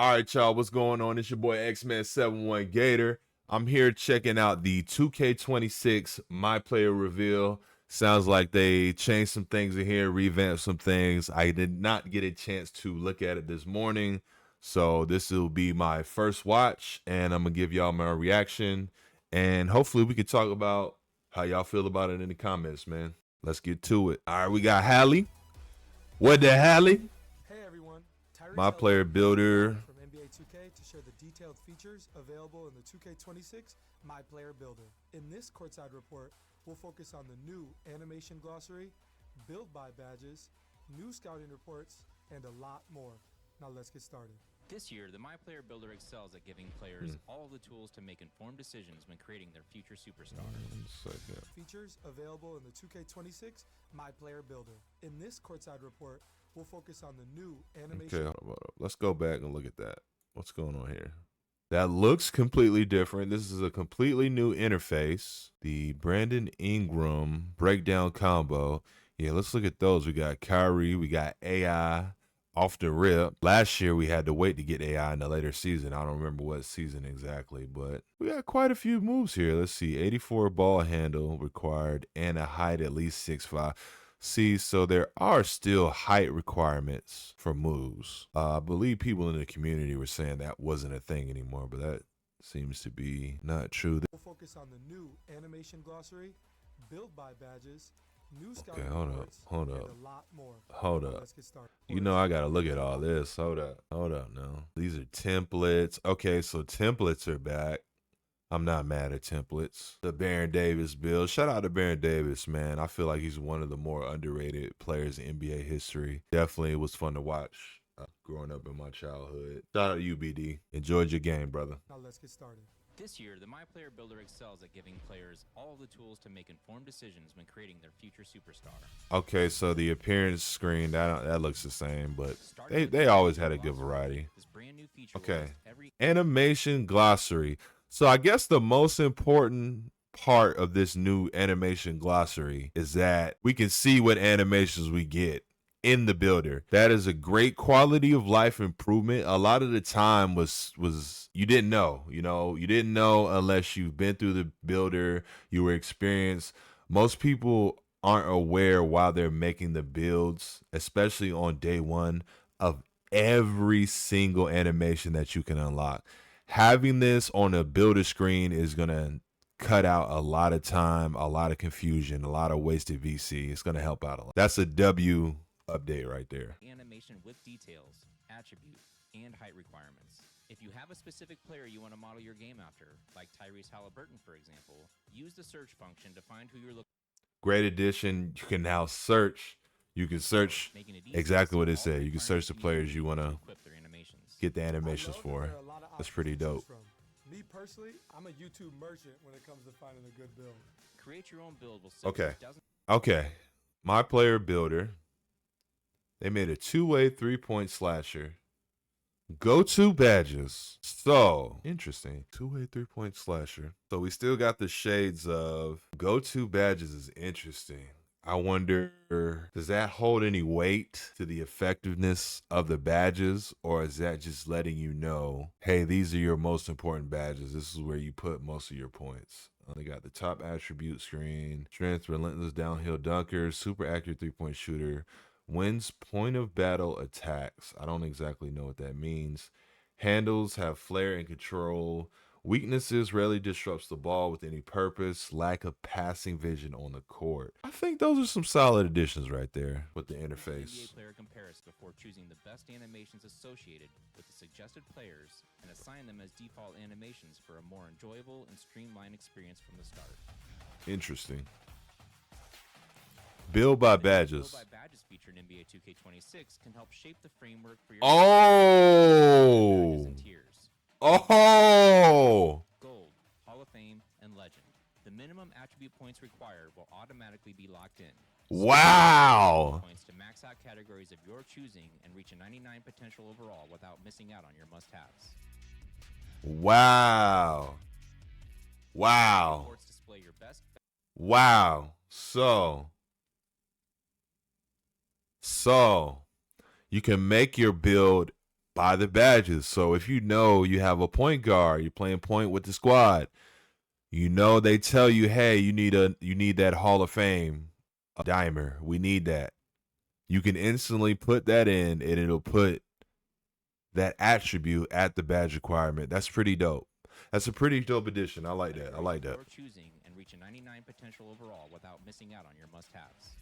All right, y'all, what's going on? It's your boy X-Man71 Gator. I'm here checking out the 2K26 MyPlayer reveal. Sounds like they changed some things in here, revamped some things. I did not get a chance to look at it this morning, so this will be my first watch, and I'm going to give y'all my reaction, and hopefully we can talk about how y'all feel about it in the comments, man. Let's get to it. All right, we got Hallie. What the Hallie? Hey everyone, MyPlayer builder. from NBA 2K to share the detailed features available in the 2K26 MyPlayer builder. In this courtside report, we'll focus on the new animation glossary, build by badges, new scouting reports, and a lot more. Now let's get started. This year, the MyPlayer builder excels at giving players all the tools to make informed decisions when creating their future superstar. Features available in the 2K26 MyPlayer builder. In this courtside report, we'll focus on the new animation. Okay, hold up. Let's go back and look at that. What's going on here? That looks completely different. This is a completely new interface. The Brandon Ingram breakdown combo. Yeah, let's look at those. We got Kyrie, we got AI off the rip. Last year we had to wait to get AI in the later season. I don't remember what season exactly, but we got quite a few moves here. Let's see, 84 ball handle required and a height at least 6'5". See, so there are still height requirements for moves. I believe people in the community were saying that wasn't a thing anymore, but that seems to be not true. We'll focus on the new animation glossary, build by badges, new Okay, hold up, and a lot more. Hold up. Let's get started. You know I gotta look at all this. Hold up now. These are templates. Okay, so templates are back. I'm not mad at templates. The Baron Davis build. Shout out to Baron Davis, man. I feel like he's one of the more underrated players in NBA history. Definitely was fun to watch growing up in my childhood. Shout out to UBD. Enjoyed your game, brother. Now let's get started. This year, the MyPlayer builder excels at giving players all the tools to make informed decisions when creating their future superstar. Okay, so the appearance screen, that looks the same, but they always had a good variety. This brand new feature Okay, animation glossary. So I guess the most important part of this new animation glossary is that we can see what animations we get in the builder. That is a great quality of life improvement. A lot of the time was you didn't know, you didn't know unless you've been through the builder, you were experienced. Most people aren't aware while they're making the builds, especially on day one, of every single animation that you can unlock. Having this on a builder screen is going to cut out a lot of time, a lot of confusion, a lot of wasted VC. It's going to help out a lot. That's a W update right there. Animation with details, attribute, and height requirements. If you have a specific player you want to model your game after, like Tyrese Halliburton, for example, use the search function to find who you're looking for. Great addition. You can now search. You can search exactly what it said. You can search the players you want to get the animations for. That's pretty dope. Me personally, I'm a YouTube merchant when it comes to finding a good build. Create your own build. Okay. MyPlayer builder. They made a two-way three-point slasher. Go-to badges. So interesting. Two-way three-point slasher. So we still got the shades of go-to badges is interesting. I wonder, does that hold any weight to the effectiveness of the badges, or is that just letting you know, hey, these are your most important badges. This is where you put most of your points. They got the top attribute screen, strength, relentless downhill dunker, super accurate three-point shooter, wins point of battle attacks. I don't exactly know what that means. Handles have flair and control. Weaknesses rarely disrupts the ball with any purpose. Lack of passing vision on the court. I think those are some solid additions right there with the interface. NBA player comparison before choosing the best animations associated with the suggested players and assign them as default animations for a more enjoyable and streamlined experience from the start. Interesting. Build by badges. Build by badges featured in NBA 2K26 can help shape the framework for your tiers. Oh! Gold, Hall of Fame, and Legend. The minimum attribute points required will automatically be locked in. Wow! Points to max out categories of your choosing and reach a 99 potential overall without missing out on your must-haves. Wow! Wow! Reports display your best. Wow! So you can make your build buy the badges. So if you know you have a point guard, you're playing point with the squad, you know they tell you, hey, you need that Hall of Fame dimer. We need that. You can instantly put that in, and it'll put that attribute at the badge requirement. That's pretty dope. That's a pretty dope addition. I like that. I like that. Your choosing and reach a 99 potential overall without missing out on your must-haves.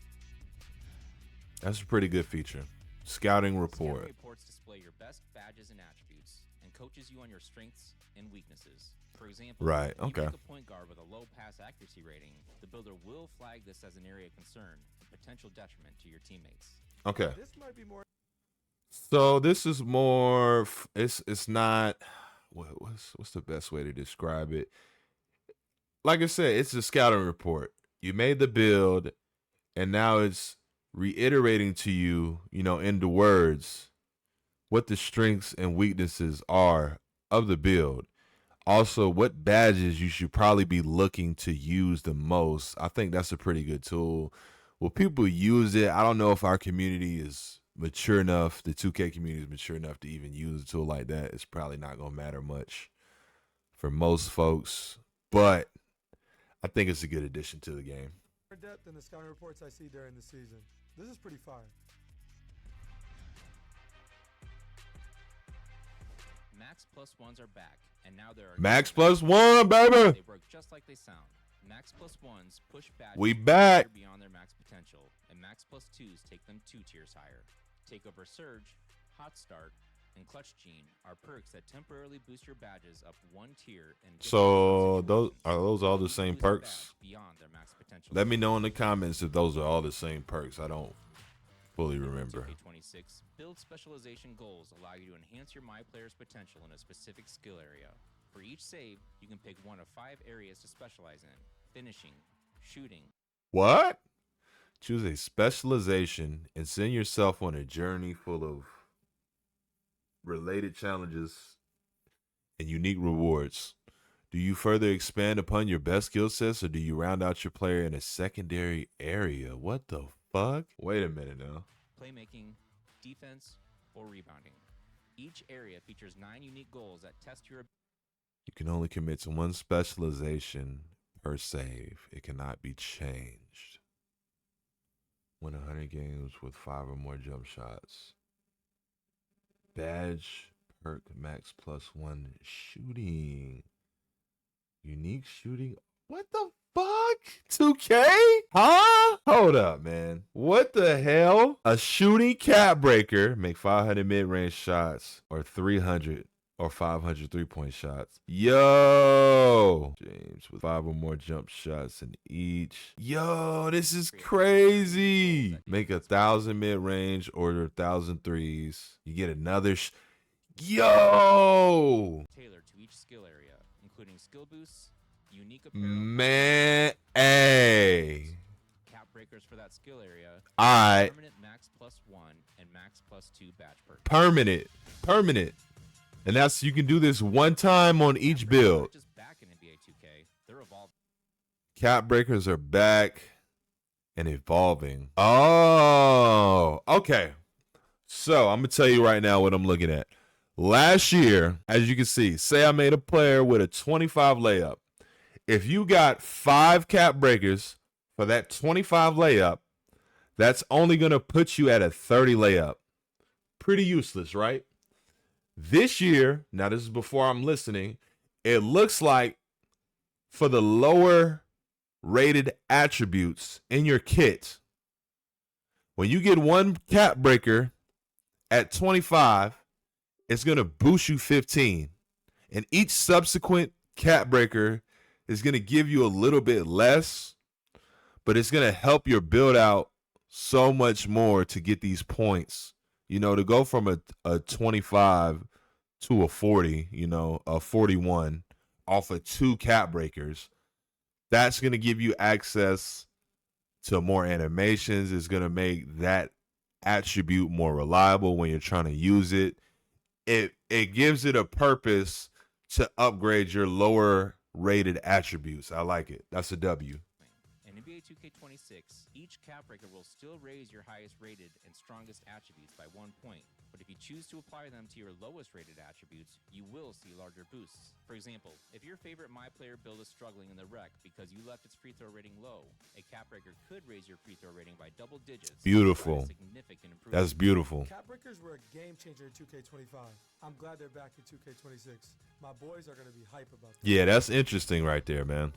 That's a pretty good feature. Scouting report. Scouting reports display your best badges and attributes and coaches you on your strengths and weaknesses. For example, Right, when okay. you pick a point guard with a low pass accuracy rating, the builder will flag this as an area of concern, a potential detriment to your teammates. Okay. This might be more. So this is more. It's not. What's the best way to describe it? Like I said, it's a scouting report. You made the build, and now it's reiterating to you, in the words, what the strengths and weaknesses are of the build. Also, what badges you should probably be looking to use the most. I think that's a pretty good tool. Will people use it? I don't know if our community is mature enough, the 2K community is mature enough to even use a tool like that. It's probably not going to matter much for most folks, but I think it's a good addition to the game. More depth than the scouting reports I see during the season. This is pretty fire. Max Plus Ones are back, and now there are Max Plus One, baby. They work just like they sound. Max Plus Ones push badges We back. beyond their max potential, and Max Plus Twos take them 2 tiers higher. Takeover Surge, Hot Start, and Clutch Gene are perks that temporarily boost your badges up 1 tier. And So those all the same boost your perks? badge beyond their max potential. Let me know in the comments if those are all the same perks. I don't fully remember. 2K26 build specialization goals allow you to enhance your MyPlayer's potential in a specific skill area. For each save, you can pick one of 5 areas to specialize in: finishing, shooting. What? Choose a specialization and send yourself on a journey full of related challenges and unique rewards. Do you further expand upon your best skill sets, or do you round out your player in a secondary area? What the fuck? Wait a minute now. Playmaking, defense, or rebounding. Each area features 9 unique goals that test your You can only commit to one specialization per save. It cannot be changed. Win 100 games with 5 or more jump shots. Badge perk max +1 shooting. Unique shooting. What the fuck? 2K? Huh? Hold up, man. What the hell? A shooting cap breaker. Make 500 mid-range shots or 300 or 500 3-point shots. Yo! James with 5 or more jump shots in each. Yo, this is crazy. Make 1,000 mid-range or 1,000 threes. You get another Yo! tailored to each skill area, including skill boosts, unique apparel, Man, hey. cap breakers for that skill area, Alright. permanent max +1 and max +2 badge perks. Permanent. And that's, you can do this one time on each Cap breakers build. aren't just back in NBA 2K, they're evolving. Cap breakers are back and evolving. Oh, okay. So I'm going to tell you right now what I'm looking at. Last year, as you can see, say I made a player with a 25 layup. If you got 5 cap breakers for that 25 layup, that's only going to put you at a 30 layup. Pretty useless, right? This year, now this is before I'm listening, it looks like for the lower rated attributes in your kit, when you get one cap breaker at 25, it's going to boost you 15. And each subsequent cap breaker is going to give you a little bit less, but it's going to help your build out so much more to get these points. You know, to go from a 25 to a 40, a 41 off of 2 cap breakers, that's going to give you access to more animations. It's going to make that attribute more reliable when you're trying to use it. It gives it a purpose to upgrade your lower rated attributes. I like it. That's a W. In NBA 2K26, each cap breaker will still raise your highest rated and strongest attributes by 1 point. But if you choose to apply them to your lowest rated attributes, you will see larger boosts. For example, if your favorite MyPlayer build is struggling in the rec because you left its free throw rating low, a cap breaker could raise your free throw rating by double digits. Beautiful. Significant improvement. That's beautiful. Cap breakers were a game changer in 2K25. I'm glad they're back in 2K26. My boys are going to be hype about that. Yeah, that's interesting right there, man.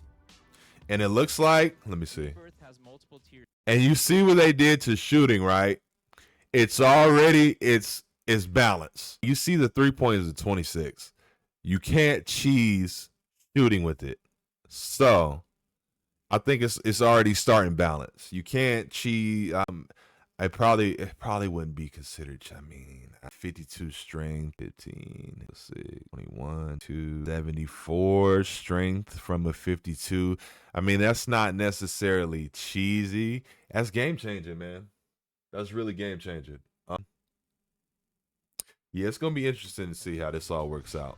And it looks like, let me see. Rebirth has multiple tiers. And you see what they did to shooting, right? It's already, it's balanced. You see the 3-point is a 26. You can't cheese shooting with it. So I think it's already starting balance. You can't cheese. It probably wouldn't be considered. I mean, 52 strength, 15, let's see, 21, 274 strength from a 52. I mean, that's not necessarily cheesy. That's game changing, man. That's really game changing. Yeah, it's gonna be interesting to see how this all works out.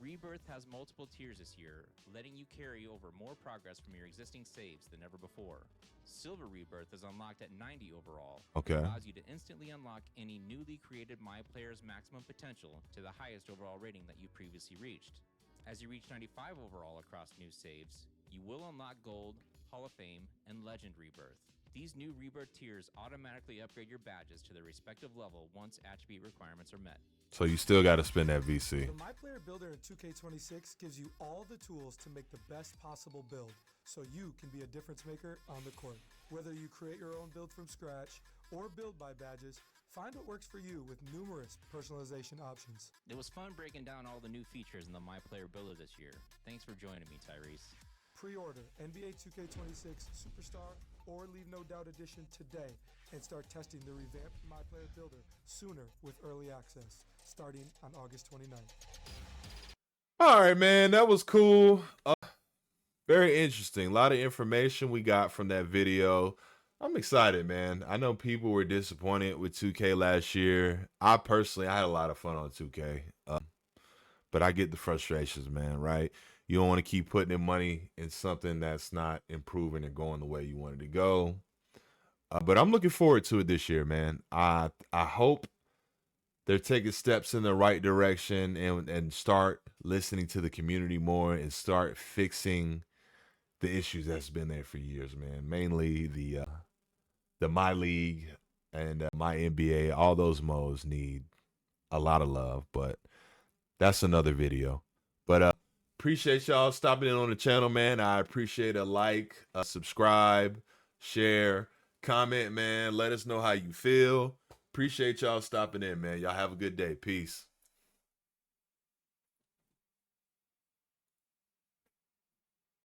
Rebirth has multiple tiers this year, letting you carry over more progress from your existing saves than ever before. Silver Rebirth is unlocked at 90 overall. Okay. It allows you to instantly unlock any newly created MyPlayer's maximum potential to the highest overall rating that you previously reached. As you reach 95 overall across new saves, you will unlock Gold, Hall of Fame, and Legend Rebirth. These new Rebirth tiers automatically upgrade your badges to their respective level once attribute requirements are met. So you still got to spend that VC. The MyPlayer Builder in 2K26 gives you all the tools to make the best possible build, so you can be a difference maker on the court. Whether you create your own build from scratch or build by badges, find what works for you with numerous personalization options. It was fun breaking down all the new features in the MyPlayer Builder this year. Thanks for joining me, Tyrese. Pre-order NBA 2K26 Superstar or Leave No Doubt Edition today and start testing the revamped MyPlayer Builder sooner with early access, starting on August 29th. All right, man, that was cool. Very interesting. A lot of information we got from that video. I'm excited, man. I know people were disappointed with 2K last year. I had a lot of fun on 2K. But I get the frustrations, man, right? You don't want to keep putting in money in something that's not improving and going the way you want it to go. But I'm looking forward to it this year, man. I hope they're taking steps in the right direction and start listening to the community more and start fixing the issues that's been there for years, man. Mainly the My League and My NBA. All those modes need a lot of love, but that's another video. But appreciate y'all stopping in on the channel, man. I appreciate a like, subscribe, share, comment, man. Let us know how you feel. Appreciate y'all stopping in, man. Y'all have a good day. Peace.